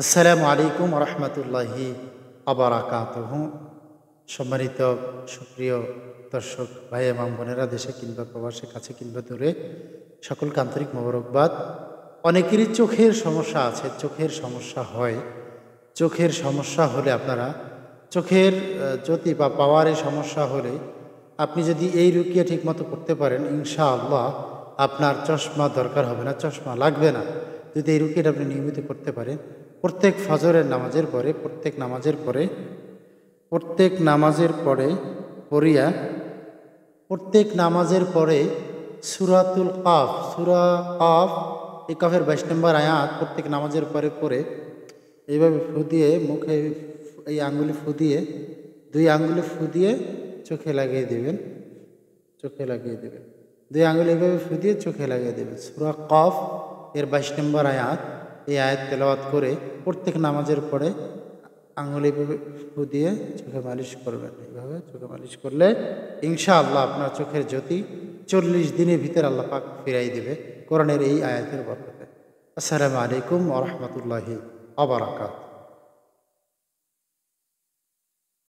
আসসালামু আলাইকুম রহমতুল্লাহি আবরাকাতুহু। সম্মানিত সুপ্রিয় দর্শক ভাই এবং বোনেরা, দেশে কিংবা প্রবাসে, কাছে কিংবা দূরে, সকলকে আন্তরিক মোবারকবাদ। অনেকেরই চোখের সমস্যা আছে, চোখের সমস্যা হয়। চোখের সমস্যা হলে আপনারা চোখের জ্যোতি বা পাওয়ারের সমস্যা হলে আপনি যদি এই রুকিয়া ঠিকমতো করতে পারেন, ইনশাআল্লাহ আপনার চশমা দরকার হবে না, চশমা লাগবে না। যদি এই রুকিয়াটা আপনি নিয়মিত করতে পারেন, প্রত্যেক ফজরের নামাজের পরে, প্রত্যেক নামাজের পরে সূরাতুল কাফ, সূরা কাফ, এই কাফের 22 নম্বর আয়াত প্রত্যেক নামাজের পরে পড়ে এইভাবে ফু দিয়ে মুখে এই আঙ্গুলি ফু দিয়ে, 2 আঙ্গুলি ফু দিয়ে চোখে লাগিয়ে দেবেন, 2 আঙ্গুলি এইভাবে ফু দিয়ে চোখে লাগিয়ে দেবেন। সূরা কাফ এর 22 নম্বর আয়াত, এই আয়াত তেলাওয়াত করে প্রত্যেক নামাজের পরে আঙ্গুলি ফু দিয়ে চোখে মালিশ করবেন। এইভাবে চোখে মালিশ করলে ইনশাআল্লাহ আপনার চোখের জ্যোতি 40 দিনের ভিতরে আল্লাহ পাক ফিরাই দেবে কোরআনের এই আয়াতের বরকতে। আসসালামু আলাইকুম ওয়া রাহমাতুল্লাহি ওয়া বারাকাতুহু।